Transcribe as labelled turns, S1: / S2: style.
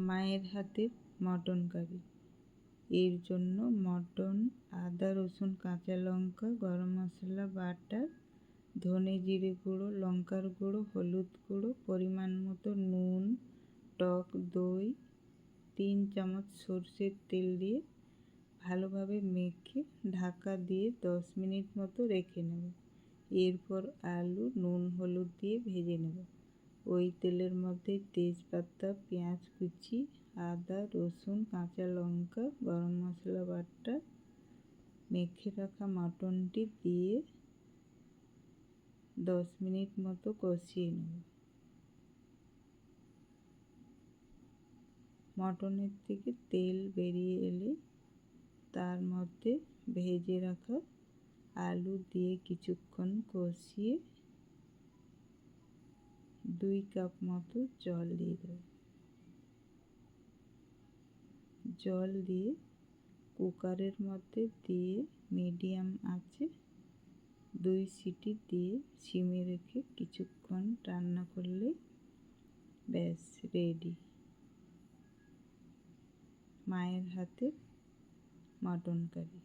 S1: মায়ের হাতের mutton curry. এর জন্য মটন, আদা রসুন কাঁচা লঙ্কা, গরম মশলা বাটা, ধনে জিরে গুঁড়ো, লঙ্কার গুঁড়ো, হলুদ গুঁড়ো, পরিমাণ মতো নুন, টক দই, 3 চামচ সরষের তেল দিয়ে ভালোভাবে মেখে ঢাকা দিয়ে 10 মিনিট মতো রেখে নেব। এরপর আলু নুন হলুদ দিয়ে ভেজে নেব। ওই তেলের মধ্যে তেজপাতা, পেঁয়াজ কুচি, আদা রসুন কাঁচা লঙ্কা, গরম মশলা বাটা, মেখে রাখা মটনটি দিয়ে 10 মিনিট মতো কষিয়ে নেব। মটনের থেকে তেল বেরিয়ে এলে তার মধ্যে ভেজে রাখা আলু দিয়ে কিছুক্ষণ কষিয়ে 2 কাপ মতো জল দিয়ে দেব। জল দিয়ে কুকারের মধ্যে দিয়ে মিডিয়াম আঁচে 2 সিটি দিয়ে সিমে রেখে কিছুক্ষণ রান্না করলে ব্যাস রেডি মায়ের হাতের মটন কারি।